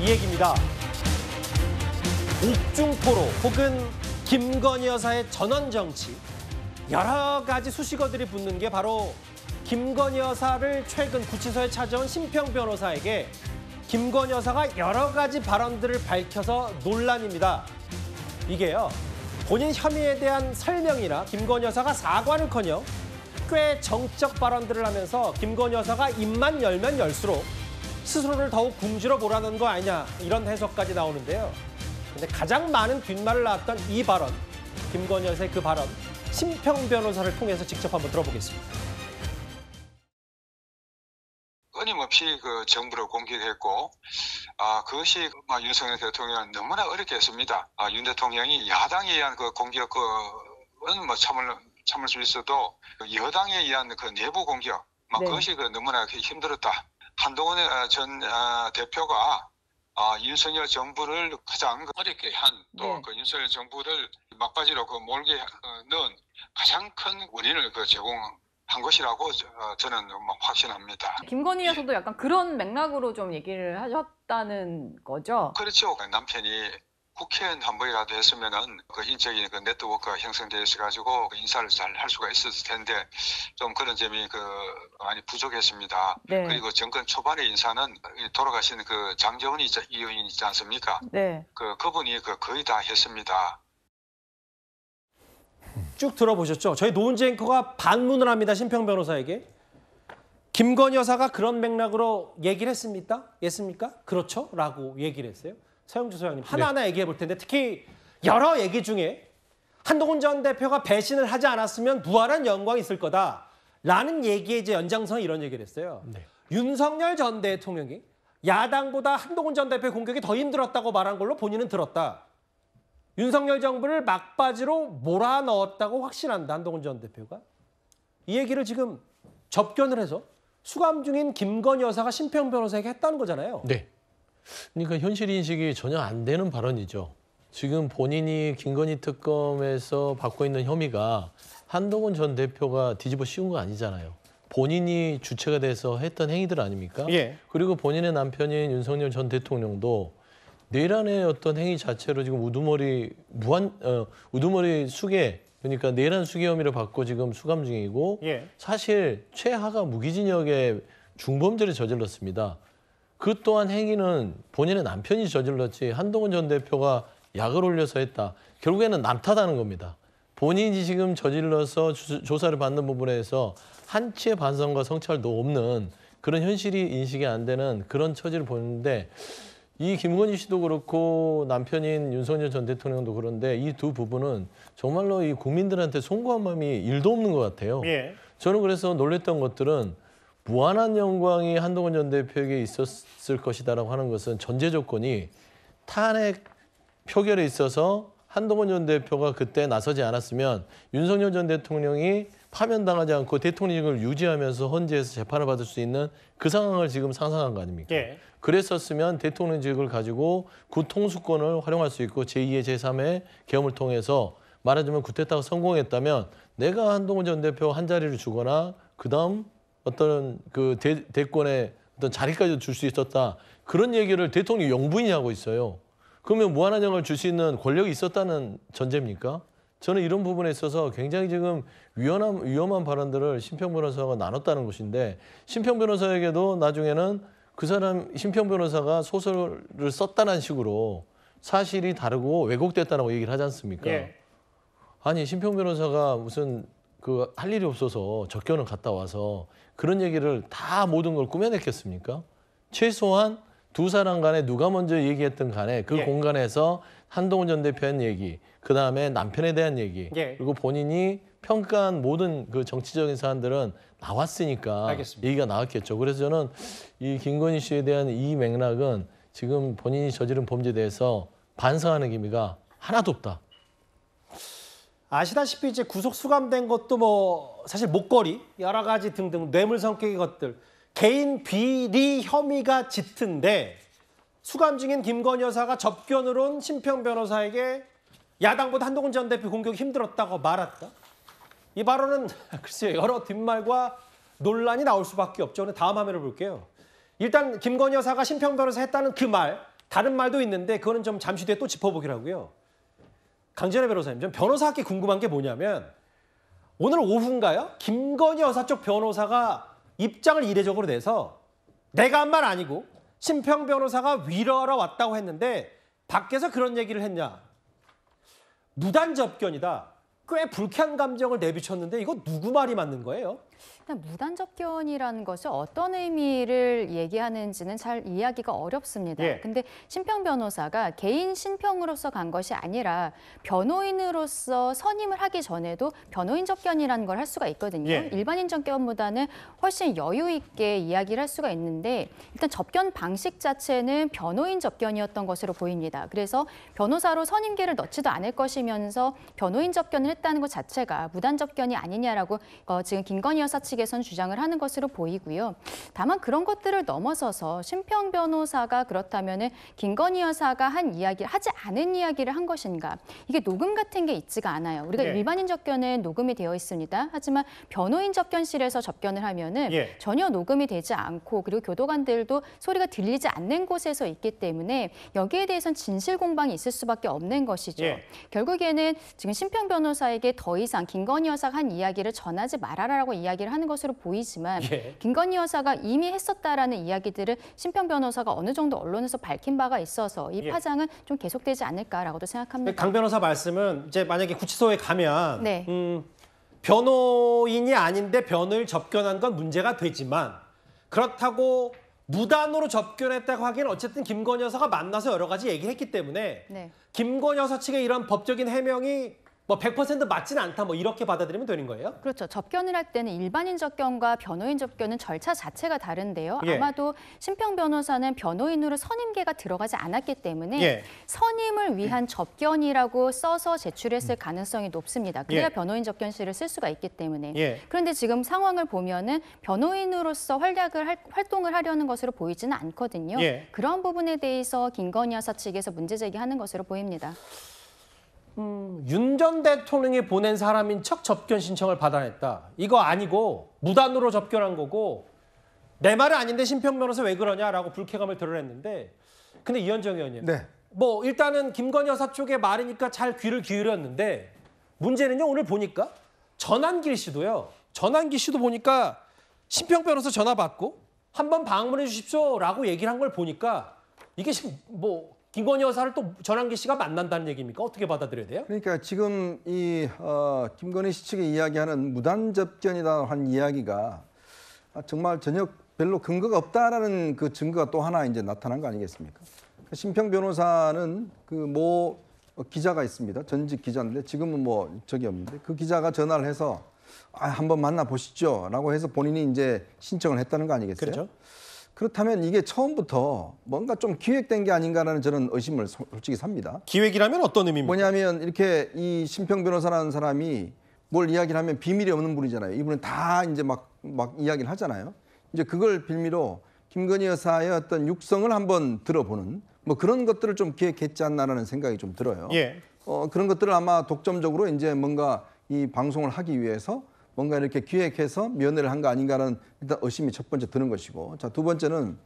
이 얘기입니다. 옥중토로 혹은 김건희 여사의 전원 정치, 여러 가지 수식어들이 붙는 게 바로 김건희 여사를 최근 구치소에 찾아온 심평 변호사에게 김건희 여사가 여러 가지 발언들을 밝혀서 논란입니다. 이게요, 본인 혐의에 대한 설명이나 김건희 여사가 사과는커녕 꽤 정적 발언들을 하면서 김건희 여사가 입만 열면 열수록 스스로를 더욱 궁지로 몰아넣은 거 아니냐, 이런 해석까지 나오는데요. 근데 가장 많은 뒷말을 낳았던 이 발언, 김건희 여사의 그 발언, 심평 변호사를 통해서 직접 한번 들어보겠습니다. 끊임없이 그 정부를 공격했고, 그것이 윤석열 대통령은 너무나 어렵게 했습니다. 윤 대통령이 야당에 의한 그 공격은 참을 수 있어도 여당에 의한 그 내부 공격, 그것이 너무나 힘들었다. 한동훈 전 대표가 윤석열 정부를 가장 어렵게 한, 또 그 윤석열 정부를 막바지로 몰게 넣은 가장 큰 원인을 제공한 것이라고 저는 확신합니다. 김건희 여사도 약간 그런 맥락으로 좀 얘기를 하셨다는 거죠? 그렇죠. 남편이 국회의원 한 번이라도 했으면은 그 인적인 그 네트워크가 형성되어 있어가지고 인사를 잘 할 수가 있었을 텐데, 좀 그런 점이 많이 부족했습니다. 네. 그리고 정권 초반의 인사는 돌아가신 그 장제원 의원이 있지 않습니까? 네. 그분이 거의 다 했습니다. 쭉 들어보셨죠? 저희 노은지 앵커가 반문을 합니다. 심평 변호사에게. 김건희 여사가 그런 맥락으로 얘기를 했습니까? 그렇죠? 라고 얘기를 했어요. 서영주 소장님, 하나하나 얘기해 볼 텐데, 특히 여러 얘기 중에 한동훈 전 대표가 배신을 하지 않았으면 무한한 영광이 있을 거다라는 얘기의 이제 연장선이 이런 얘기를 했어요. 윤석열 전 대통령이 야당보다 한동훈 전 대표의 공격이 더 힘들었다고 말한 걸로 본인은 들었다. 윤석열 정부를 막바지로 몰아넣었다고 확신한다, 한동훈 전 대표가. 이 얘기를 지금 접견을 해서 수감 중인 김건희 여사가 심평 변호사에게 했다는 거잖아요. 네. 그러니까 현실 인식이 전혀 안 되는 발언이죠. 지금 본인이 김건희 특검에서 받고 있는 혐의가 한동훈 전 대표가 뒤집어 씌운 거 아니잖아요. 본인이 주체가 돼서 했던 행위들 아닙니까? 예. 그리고 본인의 남편인 윤석열 전 대통령도 내란의 어떤 행위 자체로 지금 우두머리 수괴, 그러니까 내란 수괴 혐의를 받고 지금 수감 중이고, 사실 최하가 무기징역의 중범죄를 저질렀습니다. 그 또한 행위는 본인의 남편이 저질렀지 한동훈 전 대표가 약을 올려서 했다. 결국에는 남 탓하는 겁니다. 본인이 지금 저질러서 조사를 받는 부분에서 한치의 반성과 성찰도 없는 그런 현실이 인식이 안 되는 그런 처지를 보는데, 이 김건희 씨도 그렇고 남편인 윤석열 전 대통령도 그런데 이 두 부분은 정말로 이 국민들한테 송구한 마음이 1도 없는 것 같아요. 저는 그래서 놀랬던 것들은 무한한 영광이 한동훈 전 대표에게 있었을 것이다라고 하는 것은 전제 조건이 탄핵 표결에 있어서 한동훈 전 대표가 그때 나서지 않았으면 윤석열 전 대통령이 파면당하지 않고 대통령직을 유지하면서 헌재에서 재판을 받을 수 있는 그 상황을 지금 상상한 거 아닙니까? 그랬었으면 대통령직을 가지고 구 통수권을 활용할 수 있고 제2의 제3의 계엄을 통해서 말하자면 쿠데타가 성공했다면 내가 한동훈 전 대표 한 자리를 주거나 그다음 어떤 그 대권의 어떤 자리까지 줄 수 있었다. 그런 얘기를 대통령이 영부인이 하고 있어요. 그러면 무한한 영을 줄 수 있는 권력이 있었다는 전제입니까? 저는 이런 부분에 있어서 굉장히 지금 위험한 발언들을 심평 변호사가 나눴다는 것인데, 심평 변호사에게도 나중에는 그 사람 심평 변호사가 소설을 썼다는 식으로 사실이 다르고 왜곡됐다고 얘기를 하지 않습니까? 아니 심평 변호사가 무슨 할 일이 없어서 접견을 갔다 와서 그런 얘기를 다 모든 걸 꾸며냈겠습니까? 최소한 두 사람 간에 누가 먼저 얘기했든 간에 그 공간에서 한동훈 전 대표의 얘기, 그다음에 남편에 대한 얘기, 그리고 본인이 평가한 모든 그 정치적인 사안들은 나왔으니까 얘기가 나왔겠죠. 그래서 저는 이 김건희 씨에 대한 이 맥락은 지금 본인이 저지른 범죄에 대해서 반성하는 기미가 하나도 없다. 아시다시피 이제 구속 수감된 것도 사실 목걸이, 여러 가지 등등 뇌물 성격의 것들, 개인 비리 혐의가 짙은데 수감 중인 김건희 여사가 접견으로 온 심평 변호사에게 야당보다 한동훈 전 대표 공격이 힘들었다고 말했다. 이 발언은 글쎄요, 여러 뒷말과 논란이 나올 수밖에 없죠. 다음 화면을 볼게요. 일단 김건희 여사가 심평 변호사 했다는 그 말, 다른 말도 있는데 그거는 좀 잠시 뒤에 또 짚어보기로 하고요. 강진애 변호사님, 좀 변호사께 궁금한 게 뭐냐면 오늘 오후인가요? 김건희 여사 쪽 변호사가 입장을 이례적으로 내서 내가 한 말 아니고 심평 변호사가 위로하러 왔다고 했는데 밖에서 그런 얘기를 했냐. 무단 접견이다. 꽤 불쾌한 감정을 내비쳤는데 이거 누구 말이 맞는 거예요? 일단 무단 접견이라는 것이 어떤 의미를 얘기하는지는 잘 이해하기가 어렵습니다. 예. 근데 심평 변호사가 개인 신평으로서 간 것이 아니라 변호인으로서 선임을 하기 전에도 변호인 접견이라는 걸 할 수가 있거든요. 예. 일반인 접견보다는 훨씬 여유 있게 이야기를 할 수가 있는데 일단 접견 방식 자체는 변호인 접견이었던 것으로 보입니다. 그래서 변호사로 선임계를 넣지도 않을 것이면서 변호인 접견을 했다는 것 자체가 무단 접견이 아니냐라고 지금 김건희 여사 측에선 주장을 하는 것으로 보이고요. 다만 그런 것들을 넘어서서 심평 변호사가 그렇다면은 김건희 여사가 한 이야기를 하지 않은 이야기를 한 것인가? 이게 녹음 같은 게 있지가 않아요. 우리가 예. 일반인 접견은 녹음이 되어 있습니다. 하지만 변호인 접견실에서 접견을 하면은 예. 전혀 녹음이 되지 않고 그리고 교도관들도 소리가 들리지 않는 곳에서 있기 때문에 여기에 대해서는 진실 공방이 있을 수밖에 없는 것이죠. 예. 결국에는 지금 심평 변호사에게 더 이상 김건희 여사가 한 이야기를 전하지 말아라라고 이야기를 하는 것으로 보이지만 예. 김건희 여사가 이미 했었다라는 이야기들을 심평 변호사가 어느 정도 언론에서 밝힌 바가 있어서 이 예. 파장은 좀 계속되지 않을까라고도 생각합니다. 강 변호사 말씀은 이제 만약에 구치소에 가면 네. 변호인이 아닌데 변호인을 접견한 건 문제가 되지만 그렇다고 무단으로 접견했다고 하기에는 어쨌든 김건희 여사가 만나서 여러 가지 얘기를 했기 때문에 네. 김건희 여사 측의 이런 법적인 해명이 뭐 100% 맞지는 않다 뭐 이렇게 받아들이면 되는 거예요? 그렇죠. 접견을 할 때는 일반인 접견과 변호인 접견은 절차 자체가 다른데요. 예. 아마도 심평 변호사는 변호인으로 선임계가 들어가지 않았기 때문에 예. 선임을 위한 접견이라고 써서 제출했을 가능성이 높습니다. 그래야 예. 변호인 접견실을 쓸 수가 있기 때문에. 예. 그런데 지금 상황을 보면은 변호인으로서 활동을 하려는 것으로 보이지는 않거든요. 예. 그런 부분에 대해서 김건희 여사 측에서 문제 제기하는 것으로 보입니다. 윤 전 대통령이 보낸 사람인 척 접견 신청을 받아냈다. 이거 아니고 무단으로 접견한 거고 내 말은 아닌데 심평 변호사 왜 그러냐라고 불쾌감을 드러냈는데 근데 이현정 의원님 네. 뭐 일단은 김건희 여사 쪽의 말이니까 잘 귀를 기울였는데 문제는요 오늘 보니까 전한길 씨도요. 전한길 씨도 보니까 심평 변호사 전화 받고 한번 방문해 주십시오라고 얘기를 한 걸 보니까 이게 지금 뭐 김건희 여사를 또 전한길 씨가 만난다는 얘기입니까? 어떻게 받아들여야 돼요? 그러니까 지금 이 김건희 씨 측이 이야기하는 무단 접견이다 한 이야기가 정말 전혀 별로 근거가 없다라는 그 증거가 또 하나 이제 나타난 거 아니겠습니까? 심평 변호사는 그 모 기자가 있습니다. 전직 기자인데 지금은 뭐 적이 없는데 그 기자가 전화를 해서 한번 만나 보시죠라고 해서 본인이 이제 신청을 했다는 거 아니겠어요? 그렇죠. 그렇다면 이게 처음부터 뭔가 좀 기획된 게 아닌가라는 저는 의심을 솔직히 삽니다. 기획이라면 어떤 의미입니까? 뭐냐면 이렇게 이 심평 변호사라는 사람이 뭘 이야기를 하면 비밀이 없는 분이잖아요. 이분은 다 이제 막 이야기를 하잖아요. 이제 그걸 빌미로 김건희 여사의 어떤 육성을 한번 들어보는 뭐 그런 것들을 좀 기획했지 않나라는 생각이 좀 들어요. 예. 그런 것들을 아마 독점적으로 이제 뭔가 이 방송을 하기 위해서 뭔가 이렇게 기획해서 면회를 한 거 아닌가라는 일단 의심이 첫 번째 드는 것이고, 자, 두 번째는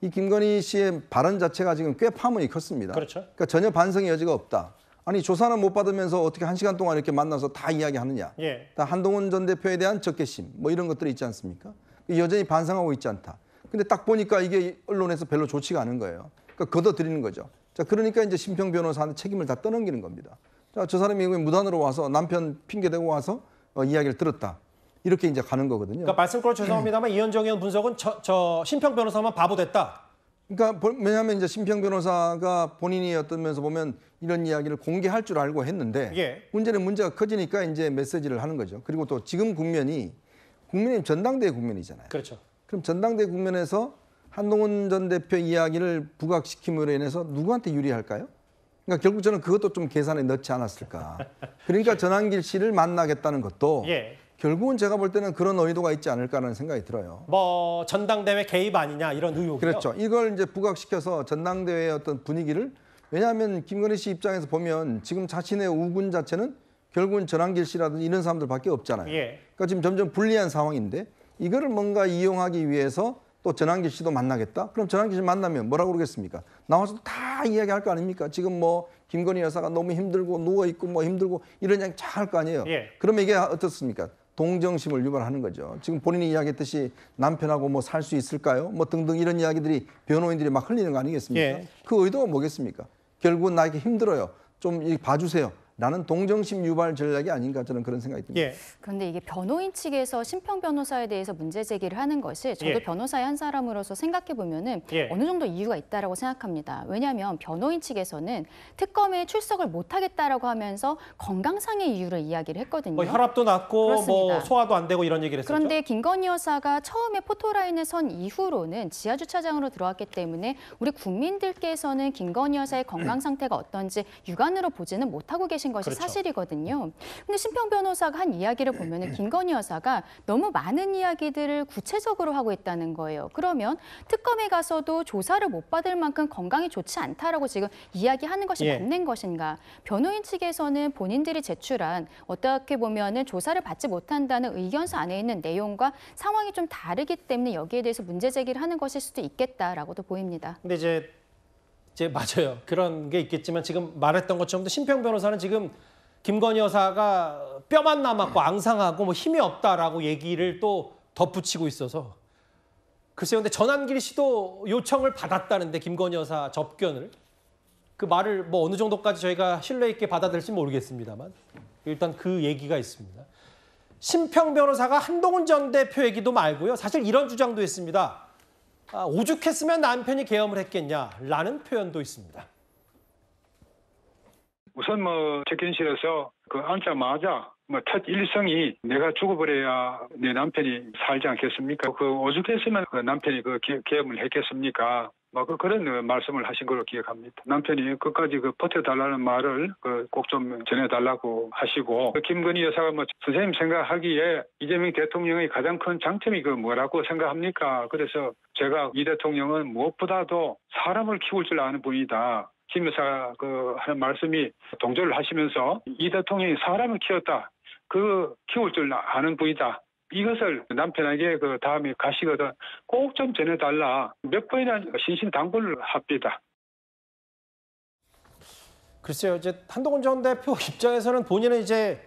이 김건희 씨의 발언 자체가 지금 꽤 파문이 컸습니다. 그렇죠. 그러니까 전혀 반성의 여지가 없다. 아니 조사는 못 받으면서 어떻게 1시간 동안 이렇게 만나서 다 이야기하느냐. 예. 다 한동훈 전 대표에 대한 적개심 뭐 이런 것들이 있지 않습니까? 여전히 반성하고 있지 않다. 근데 딱 보니까 이게 언론에서 별로 좋지가 않은 거예요. 그러니까 걷어들이는 거죠. 자, 그러니까 이제 심평 변호사한테 책임을 다 떠넘기는 겁니다. 자, 저 사람이 무단으로 와서 남편 핑계대고 와서 이야기를 들었다. 이렇게 이제 가는 거거든요. 그러니까 말씀껏 죄송합니다만 이현정 의원 분석은 저 심평 변호사만 바보 됐다. 그러니까 왜냐하면 이제 심평 변호사가 본인이 어떤 면에서 보면 이런 이야기를 공개할 줄 알고 했는데 예. 문제는 문제가 커지니까 이제 메시지를 하는 거죠. 그리고 또 지금 국면이 국민의힘 전당대회 국면이잖아요. 그렇죠. 그럼 전당대회 국면에서 한동훈 전 대표 이야기를 부각시킴으로 인해서 누구한테 유리할까요? 그러니까 결국 저는 그것도 좀 계산에 넣지 않았을까. 그러니까 전한길 씨를 만나겠다는 것도 예. 결국은 제가 볼 때는 그런 의도가 있지 않을까라는 생각이 들어요. 뭐 전당대회 개입 아니냐 이런 의혹이요. 그렇죠. 이걸 이제 부각시켜서 전당대회의 어떤 분위기를, 왜냐하면 김건희 씨 입장에서 보면 지금 자신의 우군 자체는 결국은 전한길 씨라든지 이런 사람들밖에 없잖아요. 예. 그러니까 지금 점점 불리한 상황인데 이거를 뭔가 이용하기 위해서 또 전환기 씨도 만나겠다? 그럼 전환기 씨 만나면 뭐라고 그러겠습니까? 나와서 다 이야기할 거 아닙니까? 지금 뭐 김건희 여사가 너무 힘들고 누워있고 뭐 힘들고 이런 이야기 잘 할 거 아니에요. 예. 그러면 이게 어떻습니까? 동정심을 유발하는 거죠. 지금 본인이 이야기했듯이 남편하고 뭐 살 수 있을까요? 뭐 등등 이런 이야기들이 변호인들이 막 흘리는 거 아니겠습니까? 예. 그 의도가 뭐겠습니까? 결국은 나에게 힘들어요. 좀 봐주세요. 라는 동정심 유발 전략이 아닌가 저는 그런 생각이 듭니다. 예. 그런데 이게 변호인 측에서 심평 변호사에 대해서 문제 제기를 하는 것이 저도 예. 변호사의 한 사람으로서 생각해 보면은 예. 어느 정도 이유가 있다라고 생각합니다. 왜냐하면 변호인 측에서는 특검에 출석을 못하겠다라고 하면서 건강상의 이유를 이야기를 했거든요. 뭐 혈압도 낮고 그렇습니다. 뭐 소화도 안 되고 이런 얘기를 했었죠. 그런데 김건희 여사가 처음에 포토라인에 선 이후로는 지하 주차장으로 들어왔기 때문에 우리 국민들께서는 김건희 여사의 건강 상태가 어떤지 육안으로 보지는 못하고 계신 것이 그렇죠. 사실이거든요. 근데 심평 변호사가 한 이야기를 보면은 김건희 여사가 너무 많은 이야기들을 구체적으로 하고 있다는 거예요. 그러면 특검에 가서도 조사를 못 받을 만큼 건강이 좋지 않다라고 지금 이야기하는 것이 예. 맞는 것인가? 변호인 측에서는 본인들이 제출한 어떻게 보면은 조사를 받지 못한다는 의견서 안에 있는 내용과 상황이 좀 다르기 때문에 여기에 대해서 문제 제기를 하는 것일 수도 있겠다라고도 보입니다. 근데 이제 맞아요. 그런 게 있겠지만 지금 말했던 것처럼 심평 변호사는 지금 김건희 여사가 뼈만 남았고 앙상하고 뭐 힘이 없다라고 얘기를 또 덧붙이고 있어서 글쎄요. 근데 전환길 씨도 요청을 받았다는데 김건희 여사 접견을 그 말을 뭐 어느 정도까지 저희가 신뢰 있게 받아들일지 모르겠습니다만 일단 그 얘기가 있습니다. 심평 변호사가 한동훈 전 대표 얘기도 말고요. 사실 이런 주장도 했습니다. 오죽했으면 남편이 계엄을 했겠냐라는 표현도 있습니다. 우선 뭐 접견실에서 앉자마자 첫 일성이 내가 죽어버려야 내 남편이 살지 않겠습니까? 오죽했으면 남편이 계엄을 했겠습니까? 그런 말씀을 하신 걸로 기억합니다. 남편이 끝까지 버텨달라는 말을 꼭 좀 전해달라고 하시고 김건희 여사가 선생님 생각하기에 이재명 대통령의 가장 큰 장점이 뭐라고 생각합니까? 그래서 제가 이 대통령은 무엇보다도 사람을 키울 줄 아는 분이다. 김 여사가 하는 말씀이 동조를 하시면서 이 대통령이 사람을 키웠다. 키울 줄 아는 분이다. 이것을 남편에게 다음에 가시거든 꼭 좀 전해달라. 몇 번이나 신신당부를 합니다. 글쎄요. 이제 한동훈 전 대표 입장에서는 본인은 이제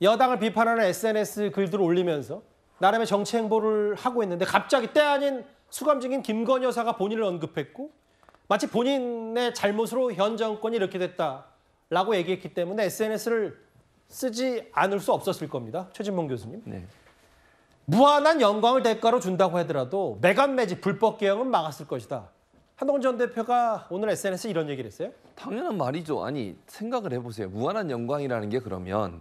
여당을 비판하는 SNS 글들을 올리면서 나름의 정치 행보를 하고 있는데 갑자기 때 아닌 수감 중인 김건희 여사가 본인을 언급했고 마치 본인의 잘못으로 현 정권이 이렇게 됐다라고 얘기했기 때문에 SNS를 쓰지 않을 수 없었을 겁니다. 최진봉 교수님. 네. 무한한 영광을 대가로 준다고 하더라도 매간 매직 불법 개혁은 막았을 것이다. 한동훈 전 대표가 오늘 SNS에 이런 얘기를 했어요? 당연한 말이죠. 아니 생각을 해보세요. 무한한 영광이라는 게 그러면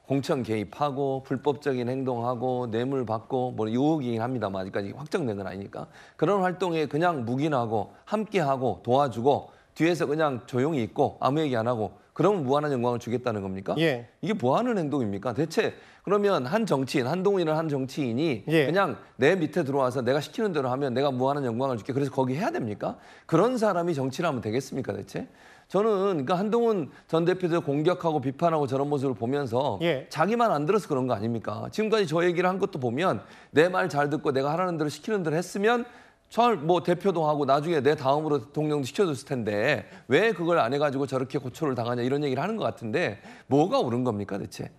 공천 개입하고 불법적인 행동하고 뇌물 받고 뭐 의혹이긴 합니다만 아직까지 확정된 건 아니니까 그런 활동에 그냥 묵인하고 함께하고 도와주고 뒤에서 그냥 조용히 있고 아무 얘기 안 하고 그러면 무한한 영광을 주겠다는 겁니까? 예. 이게 뭐 하는 행동입니까? 대체 그러면 한 정치인, 한동훈이라는 한 정치인이 예. 그냥 내 밑에 들어와서 내가 시키는 대로 하면 내가 무한한 영광을 줄게. 그래서 거기 해야 됩니까? 그런 사람이 정치를 하면 되겠습니까 대체? 저는 그러니까 한동훈 전 대표도 공격하고 비판하고 저런 모습을 보면서 예. 자기만 안 들어서 그런 거 아닙니까? 지금까지 저 얘기를 한 것도 보면 내 말 잘 듣고 내가 하라는 대로 시키는 대로 했으면 뭐 대표도 하고 나중에 내 다음으로 대통령도 시켜줬을 텐데 왜 그걸 안 해가지고 저렇게 고초를 당하냐 이런 얘기를 하는 것 같은데 뭐가 옳은 겁니까 대체?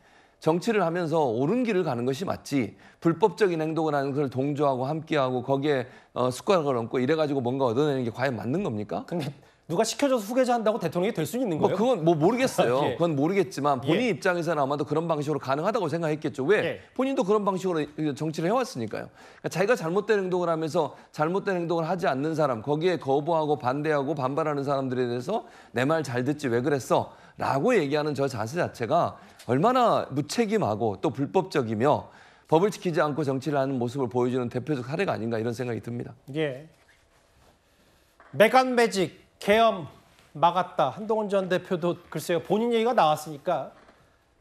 정치를 하면서 옳은 길을 가는 것이 맞지 불법적인 행동을 하는 걸 동조하고 함께하고 거기에 숟가락을 얹고 이래가지고 뭔가 얻어내는 게 과연 맞는 겁니까? 근데 누가 시켜줘서 후계자 한다고 대통령이 될 수 있는 거예요? 그건 뭐 모르겠어요. 예. 그건 모르겠지만 본인 예. 입장에서는 아마도 그런 방식으로 가능하다고 생각했겠죠. 왜? 예. 본인도 그런 방식으로 정치를 해왔으니까요. 그러니까 자기가 잘못된 행동을 하면서 잘못된 행동을 하지 않는 사람, 거기에 거부하고 반대하고 반발하는 사람들에 대해서 내 말 잘 듣지 왜 그랬어? 라고 얘기하는 저 자세 자체가 얼마나 무책임하고 또 불법적이며 법을 지키지 않고 정치를 하는 모습을 보여주는 대표적 사례가 아닌가 이런 생각이 듭니다. 예. 매간 매직 계엄 막았다. 한동훈 전 대표도 글쎄요. 본인 얘기가 나왔으니까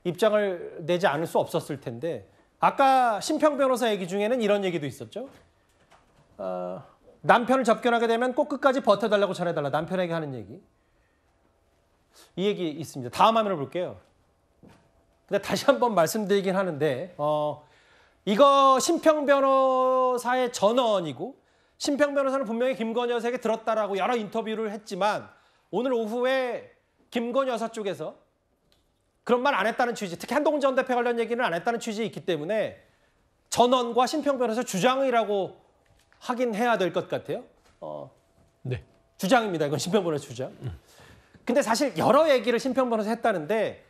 입장을 내지 않을 수 없었을 텐데 아까 심평 변호사 얘기 중에는 이런 얘기도 있었죠. 남편을 접견하게 되면 꼭 끝까지 버텨달라고 전해달라. 남편에게 하는 얘기. 이 얘기 있습니다. 다음 화면을 볼게요. 근데 다시 한번 말씀드리긴 하는데 이거 심평 변호사의 전언이고 심평 변호사는 분명히 김건희 여사에게 들었다라고 여러 인터뷰를 했지만 오늘 오후에 김건희 여사 쪽에서 그런 말 안 했다는 취지, 특히 한동훈 전 대표 관련 얘기는 안 했다는 취지가 있기 때문에 전원과 심평 변호사 주장이라고 하긴 해야 될 것 같아요. 네. 주장입니다. 이건 심평 변호사 주장. 근데 사실 여러 얘기를 심평 변호사 했다는데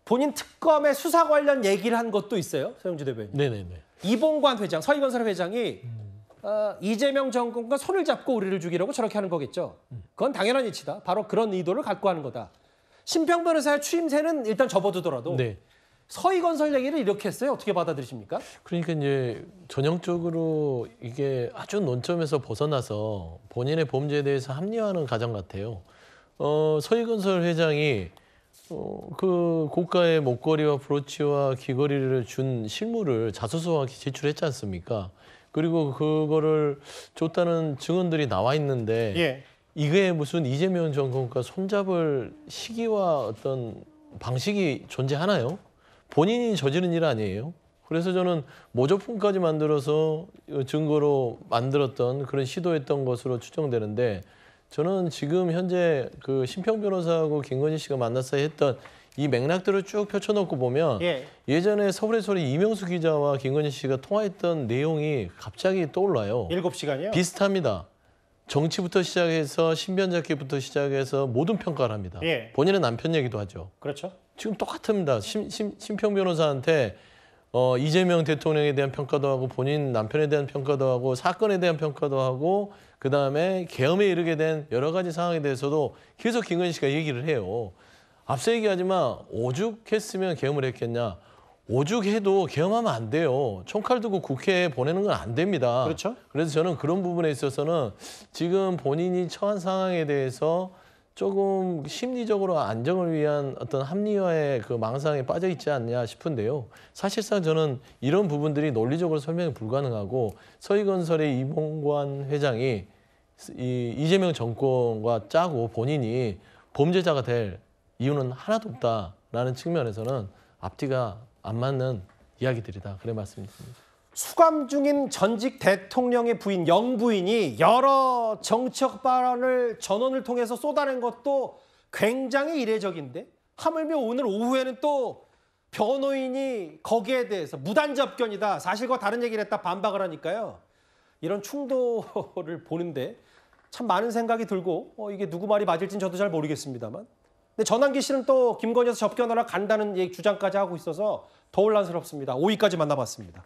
본인 특검의 수사 관련 얘기를 한 것도 있어요. 서영주 대변인. 네네네. 이봉관 회장, 서희건설 회장이 이재명 정권과 손을 잡고 우리를 죽이려고 저렇게 하는 거겠죠. 그건 당연한 이치다. 바로 그런 의도를 갖고 하는 거다. 심평 변호사의 추임새는 일단 접어두더라도 네. 서희건설 얘기를 이렇게 했어요. 어떻게 받아들이십니까? 그러니까 이제 전형적으로 이게 아주 논점에서 벗어나서 본인의 범죄에 대해서 합리화하는 가정 같아요. 서희건설 회장이 그 고가의 목걸이와 브로치와 귀걸이를 준 실물을 자수성가하게 제출했지 않습니까? 그리고 그거를 줬다는 증언들이 나와 있는데 예. 이게 무슨 이재명 정권과 손잡을 시기와 어떤 방식이 존재하나요? 본인이 저지른 일 아니에요? 그래서 저는 모조품까지 만들어서 증거로 만들었던 그런 시도했던 것으로 추정되는데 저는 지금 현재 그 심평 변호사하고 김건희 씨가 만나서 했던 이 맥락들을 쭉 펼쳐놓고 보면 예전에 서울의 소리 이명수 기자와 김건희 씨가 통화했던 내용이 갑자기 떠올라요. 7시간이요? 비슷합니다. 정치부터 시작해서 신변잡기부터 시작해서 모든 평가를 합니다. 예. 본인은 남편 얘기도 하죠. 그렇죠. 지금 똑같습니다. 심평 변호사한테 이재명 대통령에 대한 평가도 하고 본인 남편에 대한 평가도 하고 사건에 대한 평가도 하고 그다음에 계엄에 이르게 된 여러 가지 상황에 대해서도 계속 김건희 씨가 얘기를 해요. 앞서 얘기하지만 오죽했으면 계엄을 했겠냐. 오죽해도 계엄하면 안 돼요. 총칼 들고 국회에 보내는 건 안 됩니다. 그렇죠. 그래서 저는 그런 부분에 있어서는 지금 본인이 처한 상황에 대해서 조금 심리적으로 안정을 위한 어떤 합리화의 그 망상에 빠져 있지 않냐 싶은데요. 사실상 저는 이런 부분들이 논리적으로 설명이 불가능하고 서희건설의 이봉관 회장이 이재명 정권과 짜고 본인이 범죄자가 될 이유는 하나도 없다라는 측면에서는 앞뒤가 안 맞는 이야기들이다. 그래 말씀드립니다. 수감 중인 전직 대통령의 부인, 영부인이 여러 정치적 발언을 전원을 통해서 쏟아낸 것도 굉장히 이례적인데 하물며 오늘 오후에는 또 변호인이 거기에 대해서 무단접견이다, 사실과 다른 얘기를 했다 반박을 하니까요. 이런 충돌을 보는데 참 많은 생각이 들고 이게 누구 말이 맞을지는 저도 잘 모르겠습니다만 근데 전환기 씨는 또 김건희 여사 접견하러 간다는 주장까지 하고 있어서 더 혼란스럽습니다. 5위까지 만나봤습니다.